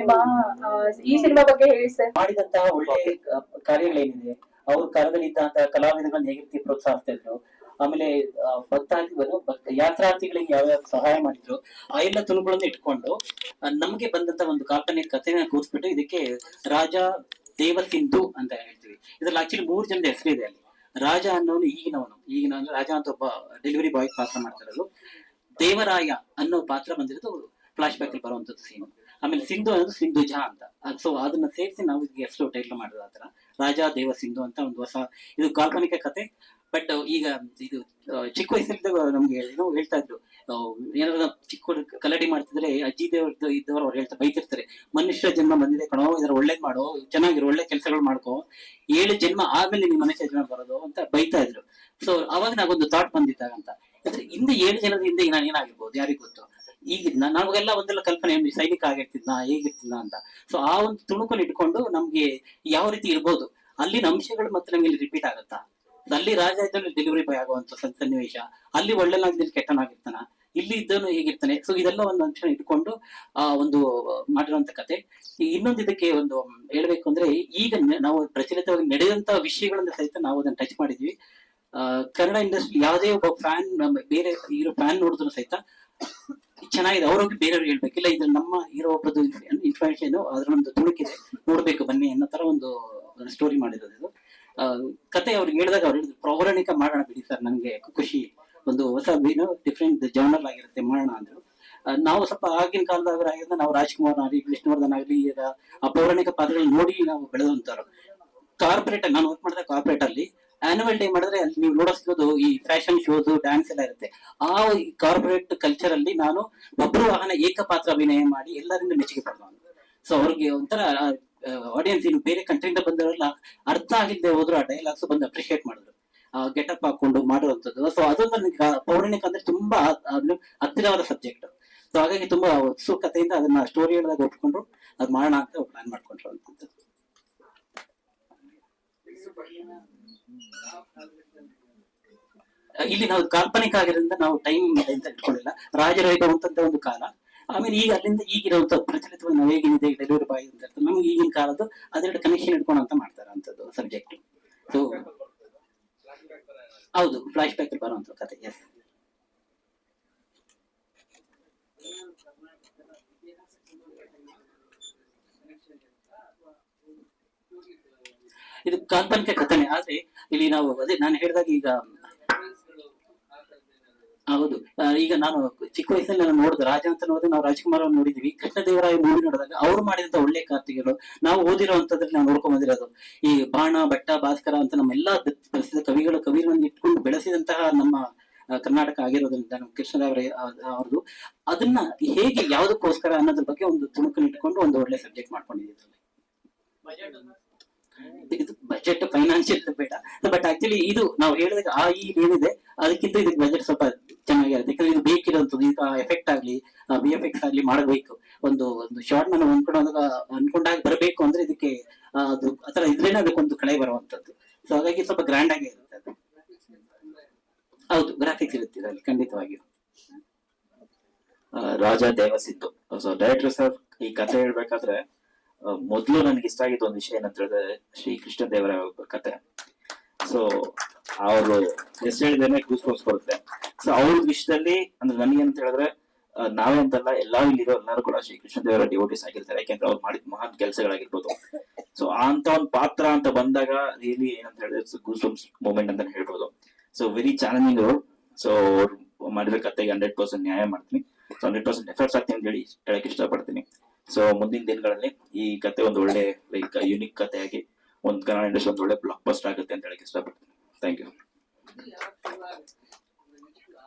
Cinema. ಈ cinema ಬಗ್ಗೆ ಹೇಳಿ ಸರ್. ಮಾಡಿದಂತಹ ಒಳ್ಳೆ ಕಾರ್ಯಗಳೇನಿದೆ, ಅವ್ರ ಕರದಲ್ಲಿ ಇದ್ದಂತಹ ಕಲಾವಿದಗಳನ್ನ ಹೇಗೆ ರೀತಿ ಪ್ರೋತ್ಸಾಹಿಸ್ತಾ ಇದ್ರು, ಆಮೇಲೆ ಭಕ್ತಾದಿಗಳು ಯಾತ್ರಾರ್ಥಿಗಳಿಗೆ ಯಾವ್ಯಾವ ಸಹಾಯ ಮಾಡಿದ್ರು, ಆ ಎಲ್ಲ ತುಣುಗಳನ್ನು ಇಟ್ಕೊಂಡು ನಮ್ಗೆ ಬಂದಂತ ಒಂದು ಕಾಲ್ಪನಿಕ ಕಥೆನ ಕೂರಿಸ್ಬಿಟ್ಟು ಇದಕ್ಕೆ ರಾಜ ದೇವ ಸಿಂಧು ಅಂತ ಹೇಳ್ತೀವಿ. ಇದ್ರಲ್ಲಿ ಆಕ್ಚುಲಿ 3 ಜನದ ಹೆಸರಿದೆ ಅಲ್ಲಿ. ರಾಜ ಅನ್ನೋನು ಈಗಿನ ರಾಜ ಅಂತ ಒಬ್ಬ ಡೆಲಿವರಿ ಬಾಯ್ ಪಾತ್ರ ಮಾಡ್ತಿರೋದು. ದೇವರಾಯ ಅನ್ನೋ ಪಾತ್ರ ಬಂದಿರೋದು ಫ್ಲಾಶ್ ಬ್ಯಾಕ್ ಅಲ್ಲಿ ಬರುವಂತದ್ದು ಸೀನ್. ಆಮೇಲೆ ಸಿಂಧು ಅನ್ನೋದು ಸಿಂಧುಜಾ ಅಂತ. ಸೊ ಅದನ್ನ ಸೇರಿಸಿ ನಾವು ಹೆಸರು ಟೈಟ್ಲ್ ಮಾಡಿದ ಆತರ ರಾಜ ದೇವ ಸಿಂಧು ಅಂತ ಒಂದು ಹೊಸ ಇದು ಕಾಲ್ಪನಿಕ ಕತೆ. ಬಟ್ ಈಗ ಇದು ಚಿಕ್ಕ ವಯಸ್ಸಲ್ಲಿದ್ದಾಗ ನಮ್ಗೆ ಏನೋ ಹೇಳ್ತಾ ಇದ್ರು, ಏನಾದ್ರು ಚಿಕ್ಕ ಕಲಡಿ ಮಾಡ್ತಿದ್ರೆ ಅಜ್ಜಿ ದೇವ್ರ ಇದ್ದವರು ಅವ್ರು ಹೇಳ್ತಾ ಬೈತಿರ್ತಾರೆ, ಮನುಷ್ಯ ಜನ್ಮ ಬಂದಿದೆ ಕಣೋ, ಇದ್ರ ಒಳ್ಳೇದ್ ಮಾಡೋ, ಚೆನ್ನಾಗಿರೋ ಒಳ್ಳೆ ಕೆಲಸಗಳು ಮಾಡ್ಕೋ, 7 ಜನ್ಮ ಆದ್ಮೇಲೆ ನಿಮ್ ಮನುಷ್ಯ ಜನ್ಮ ಬರೋದು ಅಂತ ಬೈತಾ ಇದ್ರು. ಸೊ ಅವಾಗ ನಾಗೊಂದು ಥಾಟ್ ಬಂದಿತ್ತಾಗಂತ, ಅಂದ್ರೆ ಹಿಂದೆ 7 ಜನದ ಹಿಂದೆ ನಾನು ಏನಾಗಿರ್ಬೋದು ಯಾರಿಗ್ ಗೊತ್ತು. ಈಗ ನಮಗೆಲ್ಲ ಒಂದೆಲ್ಲ ಕಲ್ಪನೆ ಸೈನಿಕ ಆಗಿರ್ತಿದ್ನಾ ಹೇಗಿರ್ತಿದ್ನ ಅಂತ. ಸೊ ಆ ಒಂದು ತುಣುಕನ್ನು ಇಟ್ಕೊಂಡು ನಮ್ಗೆ ಯಾವ ರೀತಿ ಇರ್ಬೋದು, ಅಲ್ಲಿನ ಅಂಶಗಳು ಮತ್ತೆ ನಮಗೆ ರಿಪೀಟ್ ಆಗತ್ತಾ, ಅಲ್ಲಿ ರಾಜ ಇದ್ದಲ್ಲಿ ಡೆಲಿವರಿ ಬಾಯ್ ಆಗುವಂತ ಸನ್ನಿವೇಶ, ಅಲ್ಲಿ ಒಳ್ಳೆನಾಗಿದ್ದಲ್ಲಿ ಕೆಟ್ಟನಾಗಿರ್ತಾನ, ಇಲ್ಲಿ ಇದ್ದನು ಹೇಗಿರ್ತಾನೆ. ಸೊ ಇದೆಲ್ಲ ಒಂದು ಅಂಶ ಇಟ್ಕೊಂಡು ಒಂದು ಮಾಡಿರುವಂತ ಕತೆ. ಇನ್ನೊಂದು ಇದಕ್ಕೆ ಒಂದು ಹೇಳ್ಬೇಕು ಅಂದ್ರೆ, ಈಗ ನಾವು ಪ್ರಚಲಿತವಾಗಿ ನಡೆದಂತ ವಿಷಯಗಳನ್ನ ಸಹಿತ ನಾವು ಅದನ್ನ ಟಚ್ ಮಾಡಿದ್ವಿ. ಕನ್ನಡ ಇಂಡಸ್ಟ್ರಿ ಯಾವುದೇ ಒಬ್ಬ ಫ್ಯಾನ್ ಬೇರೆ ಹೀರೋ ಫ್ಯಾನ್ ನೋಡಿದ್ರು ಸಹಿತ ಚೆನ್ನಾಗಿದೆ, ಅವ್ರಿಗೆ ಬೇರೆಯವ್ರಿಗೆ ಹೇಳ್ಬೇಕಿಲ್ಲ, ಇದು ನಮ್ಮ ಹೀರೋ ಒಬ್ಬರದ್ದು ಇನ್ಫಾರ್ಮೇಶನ್ ಅದ್ರೊಂದು ತುಣುಕಿದೆ, ನೋಡ್ಬೇಕು ಬನ್ನಿ ಅನ್ನೋ ತರ ಒಂದು ಸ್ಟೋರಿ ಮಾಡಿರೋದು ಇದು. ಕತೆ ಅವ್ರಿಗೆ ಹೇಳಿದಾಗ ಅವ್ರು ಹೇಳಿದ್ರು ಪೌರಾಣಿಕ ಮಾಡೋಣ ಬಿಡಿ ಸರ್, ನನ್ಗೆ ಖುಷಿ, ಒಂದು ಹೊಸ ಡಿಫ್ರೆಂಟ್ ಜರ್ನಲ್ ಆಗಿರುತ್ತೆ ಮಾಡೋಣ ಅಂದ್ರು. ನಾವು ಸ್ವಲ್ಪ ಆಗಿನ ಕಾಲದಾಗ ನಾವು ರಾಜ್ಕುಮಾರ್ ಆಗಲಿ ವಿಷ್ಣುವರ್ಧನ್ ಆಗ್ಲಿ ಈಗ ಆ ಪೌರಾಣಿಕ ಪಾತ್ರಗಳನ್ನ ನೋಡಿ ನಾವು ಬೆಳೆದಂತವ್ರು. ಕಾರ್ಪೊರೇಟ್ ನಾನು ವರ್ಕ್ ಮಾಡಿದ ಕಾರ್ಪೊರೇಟ್ ಅಲ್ಲಿ ಆನ್ಯುವಲ್ ಡೇ ಮಾಡಿದ್ರೆ ಅಲ್ಲಿ ನೀವು ನೋಡಿಸ್ಬೋದು ಈ ಫ್ಯಾಷನ್ ಶೋಸ್ ಡ್ಯಾನ್ಸ್ ಎಲ್ಲ ಇರುತ್ತೆ. ಆ ಕಾರ್ಪೊರೇಟ್ ಕಲ್ಚರ್ ಅಲ್ಲಿ ನಾನು ಒಬ್ರು ವಾಹನ ಏಕಪಾತ್ರ ಅಭಿನಯ ಮಾಡಿ ಎಲ್ಲರಿಂದ ಮೆಚ್ಚುಗೆ ಪಡೆದ. ಸೊ ಅವ್ರಿಗೆ ಒಂಥರ ಆಡಿಯನ್ಸ್ ಇನ್ನು ಬೇರೆ ಕಂಟ್ರಿಯಿಂದ ಬಂದವರೆಲ್ಲ ಅರ್ಥ ಆಗಿದ್ದೆ ಹೋದ್ರು ಆ ಡೈಲಾಗ್ಸ್ ಬಂದು ಅಪ್ರಿಶಿಯೇಟ್ ಮಾಡಿದ್ರು, ಗೆಟಪ್ ಹಾಕೊಂಡು ಮಾಡುವಂಥದ್ದು. ಸೊ ಅದೊಂದು ನನಗೆ ಪೌರಾಣಿಕ ಅಂದ್ರೆ ತುಂಬಾ ಹತ್ತಿರವಾದ ಸಬ್ಜೆಕ್ಟ್. ಸೊ ಹಾಗಾಗಿ ತುಂಬಾ ಉತ್ಸುಕತೆಯಿಂದ ಅದನ್ನ ಸ್ಟೋರಿ ಹೇಳಿದಾಗ ಒಪ್ಕೊಂಡ್ರು, ಅದ್ ಮಾಡೋಣ ಅಂತ ಪ್ಲಾನ್ ಮಾಡ್ಕೊಂಡ್ರು ಅಂತ. ಇಲ್ಲಿ ನಾವು ಕಾಲ್ಪನಿಕ ಆಗಿರೋದ್ರಿಂದ ನಾವು ಟೈಮ್ ಅಂತ ಇಟ್ಕೊಂಡಿಲ್ಲ, ರಾಜವೈಭವ ಅಂತ ಒಂದು ಕಾಲ. ಆಮೇಲೆ ಈಗ ಅಲ್ಲಿಂದ ಈಗಿರುವಂತ ಪ್ರಚಲಿತವಾಗಿ ನಾವು ಹೇಗೇನಿದೆ ಡೆಲಿವರಿ ಬಾಯ್ ಅಂತ ಇರ್ತದೆ, ನಮ್ಗೆ ಈಗಿನ ಕಾಲದ್ದು ಅದೆರಡು ಕನೆಕ್ಷನ್ ಇಟ್ಕೊಂಡು ಅಂತ ಮಾಡ್ತಾರೆ ಅಂತದ್ದು ಸಬ್ಜೆಕ್ಟ್. ಸೊ ಹೌದು, ಫ್ಲಾಶ್ ಬ್ಯಾಕ್ ಬರುವಂತ ಕತೆ. ಎಸ್, ಇದು ಕಾಲ್ಪನಿಕ ಕಥನೆ. ಆದ್ರೆ ಇಲ್ಲಿ ನಾವು ಅದೇ ನಾನು ಹೇಳಿದಾಗ ಈಗ ಹೌದು, ಈಗ ನಾನು ಚಿಕ್ಕ ವಯಸ್ಸಲ್ಲಿ ನಾನು ನೋಡಿದ ರಾಜ ಅಂತ ನೋಡಿದ್ರೆ ನಾವು ರಾಜ್ಕುಮಾರ್ ಅವ್ರು ನೋಡಿದ್ವಿ, ಕೃಷ್ಣದೇವರಾಯ ಮೂವಿ ನೋಡಿದಾಗ ಅವ್ರು ಮಾಡಿದಂತ ಒಳ್ಳೆ ಕಾರ್ತಿಗಳು ನಾವು ಓದಿರೋಂಥದ್ರಲ್ಲಿ ನಾವು ನೋಡ್ಕೊಂಡ್ ಬಂದಿರೋದು. ಈ ಬಾಣ ಭಟ್ಟ ಭಾಸ್ಕರ ಅಂತ ನಮ್ಮೆಲ್ಲಾ ಪ್ರಸಿದ್ಧ ಕವಿಗಳನ್ನು ಇಟ್ಕೊಂಡು ಬೆಳೆಸಿದಂತಹ ನಮ್ಮ ಕರ್ನಾಟಕ ಆಗಿರೋದ್ರಿಂದ ನಮ್ಮ ಕೃಷ್ಣದೇವರಾಯ ಅವ್ರದ್ದು ಅದನ್ನ ಹೇಗೆ ಯಾವ್ದಕ್ಕೋಸ್ಕರ ಅನ್ನೋದ್ರ ಬಗ್ಗೆ ಒಂದು ತುಣುಕನ್ನು ಇಟ್ಕೊಂಡು ಒಂದು ಒಳ್ಳೆ ಸಬ್ಜೆಕ್ಟ್ ಮಾಡ್ಕೊಂಡಿದ್ದೀವಿ. ಇದು ಬಜೆಟ್ ಫೈನಾನ್ಷಿಯಲ್ ಬೇಡ, ಬಟ್ ಆಕ್ಚುಲಿ ಇದು ನಾವು ಹೇಳಿದಾಗ ಈ ಏನಿದೆ ಅದಕ್ಕಿಂತ ಇದಕ್ಕೆ ಬಜೆಟ್ ಸ್ವಲ್ಪ ಚೆನ್ನಾಗಿರುತ್ತೆ. ಯಾಕಂದ್ರೆ ಇದು ಬೇಕಿರೋಂಥದ್ದು, ಈಗ ಎಫೆಕ್ಟ್ ಆಗ್ಲಿ VFX ಆಗ್ಲಿ ಮಾಡಬೇಕು, ಒಂದು ಶಾರ್ಟ್ ನಾನು ಅನ್ಕೊಂಡಾಗ ಬರಬೇಕು ಅಂದ್ರೆ ಇದಕ್ಕೆ ಅದು ಆತರ ಇದ್ರೇನೆ ಅದಕ್ಕೊಂದು ಕಳೆ ಬರುವಂತದ್ದು. ಸೊ ಹಾಗಾಗಿ ಸ್ವಲ್ಪ ಗ್ರ್ಯಾಂಡ್ ಆಗಿ ಇರುತ್ತೆ ಅದು. ಹೌದು, ಗ್ರಾಫಿಕ್ಸ್ ಇರುತ್ತೆ ಇದರಲ್ಲಿ ಖಂಡಿತವಾಗಿ. ರಾಜ ದೇವ ಸಿಂಧು. ಸೊ ಡೈರೆಕ್ಟರ್ ಸರ್ ಈ ಕಥೆ ಹೇಳ್ಬೇಕಾದ್ರೆ ಮೊದ್ಲು ನನ್ಗೆ ಇಷ್ಟ ಆಗಿದ್ದ ಒಂದು ವಿಷಯ ಏನಂತ ಹೇಳಿದ್ರೆ ಶ್ರೀ ಕೃಷ್ಣ ದೇವರ ಕತೆ. ಸೊ ಅವರು ಹೆಸರು ಹೇಳಿದೇನೆ ಗೂಸ್ ಬರುತ್ತೆ. ಸೊ ಅವ್ರ ವಿಷಯದಲ್ಲಿ ಅಂದ್ರೆ ನನಗೇನಂತ ಹೇಳಿದ್ರೆ ನಾವೇ ಅಂತಲ್ಲ, ಇಲ್ಲಿರೋ ಎಲ್ಲರೂ ಕೂಡ ಶ್ರೀ ಕೃಷ್ಣ ದೇವರ ಡಿವೋಟಿಸ್ ಆಗಿರ್ತಾರೆ, ಯಾಕೆಂದ್ರೆ ಅವ್ರು ಮಾಡಿದ ಮಹಾನ್ ಕೆಲಸಗಳಾಗಿರ್ಬೋದು. ಸೊ ಅಂತ ಒಂದು ಪಾತ್ರ ಅಂತ ಬಂದಾಗ ರಿಯಲಿ ಏನಂತ ಹೇಳಿದ್ರೆ ಗೂಸ್ ಮೂಮೆಂಟ್ ಅಂತ ಹೇಳ್ಬೋದು. So very challenging role. So ಅವ್ರು ಮಾಡಿರೋ ಕತೆಗೆ 100% ನ್ಯಾಯ ಮಾಡ್ತೀನಿ. ಸೊ 100% ಎಫರ್ಟ್ಸ್ ಆಗ್ತೀನಿ ಅಂತ ಹೇಳಕ್ ಇಷ್ಟಪಡ್ತೀನಿ. ಸೊ ಮುಂದಿನ ದಿನಗಳಲ್ಲಿ ಈ ಕತೆ ಒಂದು ಒಳ್ಳೆ ಲೈಕ್ ಯುನಿಕ್ ಕಥೆಯಾಗಿ ಒಂದು ಕನ್ನಡ ಇಂಡಸ್ಟ್ರಿ ಒಂದು ಒಳ್ಳೆ ಬ್ಲಾಕ್ ಬಸ್ಟರ್ ಆಗುತ್ತೆ ಅಂತ ಹೇಳಕ್ ಇಷ್ಟಪಡ್ತೀನಿ. Thank you.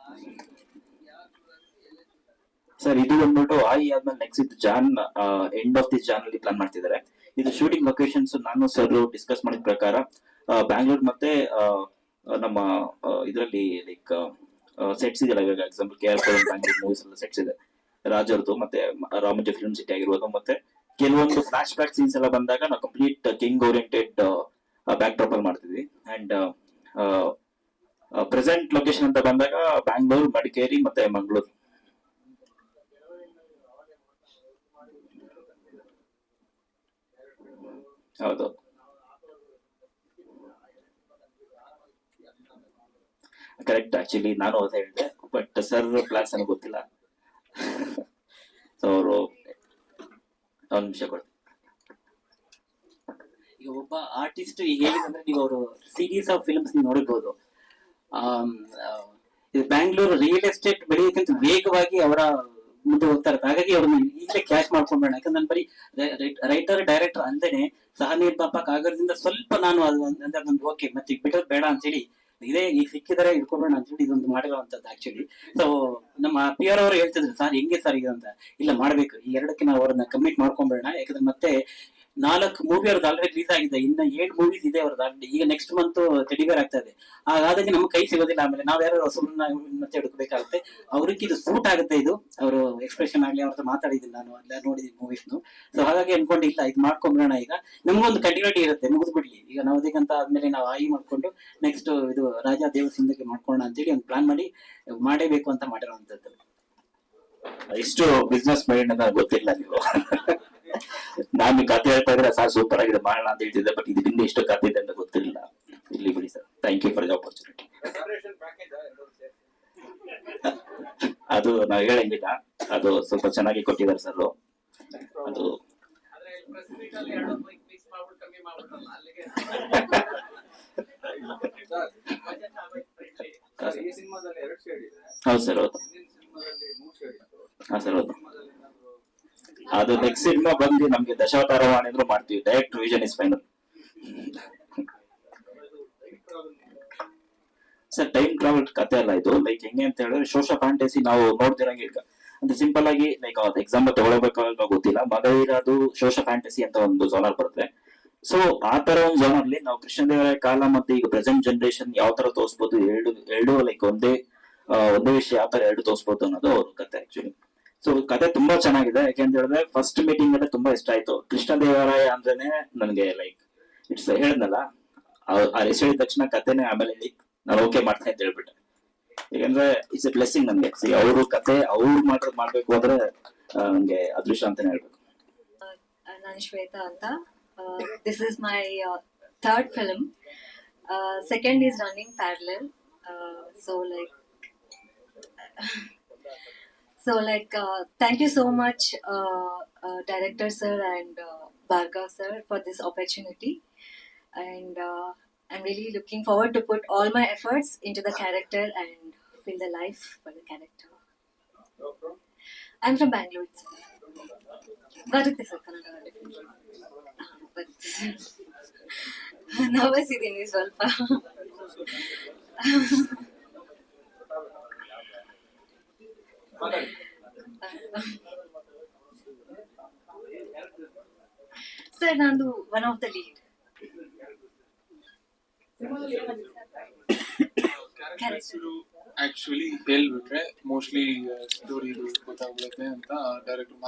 ಸರ್ ಇದು ಬಂದ್ಬಿಟ್ಟು ಆದ್ಮೇಲೆ next Jan end of this Jan ಅಲ್ಲಿ ಪ್ಲಾನ್ ಮಾಡ್ತಿದ್ದಾರೆ. ಇದು ಶೂಟಿಂಗ್ ಲೊಕೇಶನ್ಸ್ ನಾನು ಸರ್ ಡಿಸ್ಕಸ್ ಮಾಡಿದ ಪ್ರಕಾರ ಬ್ಯಾಂಗ್ಳೂರ್ ಮತ್ತೆ ನಮ್ಮ ಇದರಲ್ಲಿ ಲೈಕ್ ಸೆಟ್ಸ್ ಇದೆಯಲ್ಲ, ಇವಾಗ ಎಕ್ಸಾಂಪಲ್ KR ಬ್ಯಾಂಗ್ಳೂರ್ ಮೂವೀಸ್ ಎಲ್ಲ ಸೆಟ್ಸ್ ಇದೆ, ರಾಜರ್ದು ಮತ್ತೆ ರಾಮೋಜಿ ಫಿಲ್ಮ್ ಸಿಟಿ ಆಗಿರ್ಬೋದು. ಮತ್ತೆ ಕೆಲವೊಂದು ಫ್ಲಾಶ್ ಬ್ಯಾಕ್ ಸೀನ್ಸ್ ಎಲ್ಲ ಬಂದಾಗ ನಾವು complete king oriented back drop ಅಲ್ಲಿ ಮಾಡ್ತಿದ್ವಿ. ಅಂಡ್ ಪ್ರೆಸೆಂಟ್ ಲೊಕೇಶನ್ ಅಂತ ಬಂದಾಗ ಬ್ಯಾಂಗ್ಳೂರ್, ಮಡಿಕೇರಿ ಮತ್ತೆ ಮಂಗಳೂರು. ಹೌದು. ಕರೆಕ್ಟ್, ಆಕ್ಚುಲಿ ನಾನು ಅದೇ ಹೇಳಿದೆ, ಬಟ್ ಸರ್ ಪ್ಲಾನ್ಸ್ ನನಗೆ ಗೊತ್ತಿಲ್ಲ. ಸೊ ಅವರು ಒಂದು ನಿಮಿಷ ಕೊಡ್ತೀನಿ. ಈಗ ಒಬ್ಬ ಆರ್ಟಿಸ್ಟ್ ಈಗ ಹೇಳಿದಂದ್ರೆ ನೀವು ಅವರು ಸೀರೀಸ್ ಆಫ್ ಫಿಲ್ಮ್ಸ್ ನೀವು ನೋಡಿರ್ಬೋದು. ಇದು ಬ್ಯಾಂಗ್ಳೂರು ರಿಯಲ್ ಎಸ್ಟೇಟ್ ಬೆಳೆಯೋಕ್ಕಿಂತ ವೇಗವಾಗಿ ಅವರ ಮುಂದೆ ಹೋಗ್ತಾ ಇರುತ್ತೆ. ಹಾಗಾಗಿ ಅವ್ರನ್ನ ಈಗಲೇ ಕ್ಯಾಶ್ ಮಾಡ್ಕೊಂಡ್ಬೇಡ. ಯಾಕಂದ್ರೆ ನಾನು ಬರೀ ರೈಟರ್ ಡೈರೆಕ್ಟರ್ ಅಂದೇನೆ ಸಹ ನಿರ್ಮಾಪಕ ಆಗೋದ್ರಿಂದ ಸ್ವಲ್ಪ ನಾನು ಅದೊಂದು ಓಕೆ ಮತ್ತೆ ಈಗ ಬಿಡೋದು ಬೇಡ ಅಂತೇಳಿ ಇದೇ ಈಗ ಸಿಕ್ಕಿದರೆ ಇಟ್ಕೊಬೇಡ ಅಂತೇಳಿ ಇದೊಂದು ಮಾಡಿರುವಂತದ್ದು ಆಕ್ಚುಲಿ. ಸೊ ನಮ್ಮ ಪಿ ಆರ್ ಅವರು ಹೇಳ್ತಿದ್ರು ಸರ್ ಹೆಂಗೆ ಸರ್ ಇದು ಅಂತ. ಇಲ್ಲ ಮಾಡ್ಬೇಕು, ಈ ಎರಡಕ್ಕೆ ನಾವು ಅವ್ರನ್ನ ಕಮಿಟ್ ಮಾಡ್ಕೊಂಬೇಡ. ಯಾಕಂದ್ರೆ ಮತ್ತೆ 4 ಮೂವಿ ಅವ್ರದ್ದು ಆಲ್ರೆಡಿ ರಿಲೀಸ್ ಆಗಿದೆ, ಇನ್ನ 7 ಮೂವೀಸ್ ಇದೆ ಅವ್ರದ್ದು ಆಲ್ರೆಡಿ. ಈಗ ನೆಕ್ಸ್ಟ್ ಮಂತ್ ಟೆಲಿವೇರ್ ಆಗ್ತಾ ಇದೆ. ಹಾಗಾಗಿ ನಮ್ಮ ಕೈ ಸಿಗೋದಿಲ್ಲ. ಆಮೇಲೆ ನಾವ್ ಯಾರು ಹೊಸಬರನ್ನ ಮತ್ತೆ ಹುಡುಕ್ಬೇಕಾಗುತ್ತೆ. ಅವ್ರಿಗೆ ಇದು ಸೂಟ್ ಆಗುತ್ತೆ. ಇದು ಅವರು ಎಕ್ಸ್ಪ್ರೆಷನ್ ಆಗ್ಲಿ, ಅವ್ರ ಹತ್ರ ಮಾತಾಡಿದ್ದೀನಿ ನಾನು, ಅಲ್ಲ ನೋಡಿದ್ದೀನಿ ಮೂವೀಸ್ನು. ಸೊ ಹಾಗಾಗಿ ಅನ್ಕೊಂಡಿಲ್ಲ ಇದು ಮಾಡ್ಕೊಂಡ್ಬಿಡೋಣ. ಈಗ ನಮಗೊಂದು ಕಂಟಿನ್ಯೂಟಿ ಇರುತ್ತೆ, ಮುಗಿದು ಬಿಡ್ಲಿ ಈಗ ನವದಿಗಂತ ಆದ್ಮೇಲೆ ನಾವು ಆಯಿ ಮಾಡ್ಕೊಂಡು ನೆಕ್ಸ್ಟ್ ಇದು ರಾಜಾ ದೇವ ಸಿಂಧಗೆ ಮಾಡ್ಕೊಳ್ಳೋಣ ಅಂತೇಳಿ ಒಂದು ಪ್ಲಾನ್ ಮಾಡಿ ಮಾಡೇಬೇಕು ಅಂತ ಮಾಡಿರೋಂಥದ್ದು. ಇಷ್ಟು ಬಿಸ್ನೆಸ್ ಮೈಂಡ್ ಅಂತ ಗೊತ್ತಿಲ್ಲ ನೀವು. ನಾನು ಕತೆ ಹೇಳ್ತಾ ಇದ್ರೆ ಸರ್ ಸೂಪರ್ ಆಗಿದೆ ಮಾಡೋಣ ಅಂತ ಹೇಳ್ತಿದ್ದೆ, ಬಟ್ ಇದರಿಂದ ಎಷ್ಟು ಕತೆ ಇದೆ ಅಂತ ಗೊತ್ತಿರಲಿಲ್ಲ. ಇಲ್ಲಿ ಬಿಡಿ sir, thank you for the opportunity. ಅದು ನಾವು ಹೇಳಂಗಿಲ್ಲ, ಅದು ಸ್ವಲ್ಪ ಚೆನ್ನಾಗಿ ಕೊಟ್ಟಿದ್ದಾರೆ ಸರ್. ಅದು ಹೌದು ಸರ್, ಹೌದು. ಹಾ ಸರ್, ಹೌದು. ಅದು ನೆಕ್ಸ್ಟ್ ಸಿನಿಮಾ ಬಂದು ನಮ್ಗೆ ದಶಾವತಾರವಾಣಿ ಅಂದ್ರೂ ಮಾಡ್ತೀವಿ. Direct vision is final. Sir time travel ಕತೆ ಅಲ್ಲ ಇದು. ಲೈಕ್ ಹೆಂಗೆ ಅಂತ ಹೇಳಿದ್ರೆ ಸೋಶಿಯಲ್ ಫ್ಯಾಂಟಸಿ ನಾವು ನೋಡ್ತಿರಂಗೆ ಈಗ ಅಂದ್ರೆ ಸಿಂಪಲ್ ಆಗಿ ಲೈಕ್ ಅದು ಎಕ್ಸಾಂಪಲ್ ತಗೊಳ್ಬೇಕಾಗ ಗೊತ್ತಿಲ್ಲ, ಮಗೈರಾದು ಸೋಶಿಯಲ್ ಫ್ಯಾಂಟಸಿ ಅಂತ ಒಂದು ಜೋನರ್ ಬರುತ್ತೆ. ಸೊ ಆ ತರ ಒಂದು ಜೋನರ್ಲಿ ನಾವು ಕೃಷ್ಣದೇವರಾಯ ಕಾಲ ಮತ್ತೆ ಈಗ ಪ್ರೆಸೆಂಟ್ ಜನರೇಷನ್ ಯಾವ ತರ ತೋರಿಸಬಹುದು, ಎರಡು ಲೈಕ್ ಒಂದೇ ವಿಷಯ ಯಾವ ತರ ಎರಡು ತೋರಿಸಬಹುದು ಅನ್ನೋದು ಅವ್ರ ಕತೆ ಆಕ್ಚುಲಿ. ಸೊ ಕತೆ ತುಂಬಾ ಚೆನ್ನಾಗಿದೆ. ಯಾಕೆಂತ ಹೇಳಿದ್ರೆ ಫಸ್ಟ್ ಮೀಟಿಂಗ್ ಅಲ್ಲೇ ತುಂಬಾ ಇಷ್ಟ ಆಯ್ತು. ಕೃಷ್ಣದೇವರಾಯ ಅಂದ್ರೇನೆ ನನ್ಗೆ ಲೈಕ್ ಇಟ್ಸ್ ಹೇಳಿದ್ನಲ್ಲ, ಆ ಹೆಸರು ಹೇಳಿದ ತಕ್ಷಣ ಕತೆನೆ ಆಮೇಲೆ ಹೇಳಿ ನಾನು ಓಕೆ ಮಾಡ್ತೇನೆ ಅಂತ ಹೇಳ್ಬಿಟ್ಟೆ. ಯಾಕಂದ್ರೆ ಇಟ್ಸ್ ಎ ಬ್ಲೆಸ್ಸಿಂಗ್ ನನ್ಗೆ. ಅವರು ಕತೆ ಅವ್ರು ಮಾಡ್ಬೇಕು ಅಂದ್ರೆ ನನ್ಗೆ ಅದೃಷ್ಟ ಅಂತಾನೆ ಹೇಳ್ಬೇಕು. ನಾನು ಶ್ವೇತಾ ಅಂತ. This is my third film. Second is running parallel. Thank you so much, director sir and Bhargav sir, for this opportunity. And I'm really looking forward to put all my efforts into the character and feel the life for the character. I'm from Bangalore. ಬರುತ್ತೆ sir Kannada. But nervous ಇದ್ದೀನಿ ಸ್ವಲ್ಪ. Sir ನಾನು one of the lead. Actually ಹೇಳ್ಬಿಟ್ರೆ mostly story ಗೊತ್ತಾಗ್ಬಿಡುತ್ತೆ ಅಂತ direct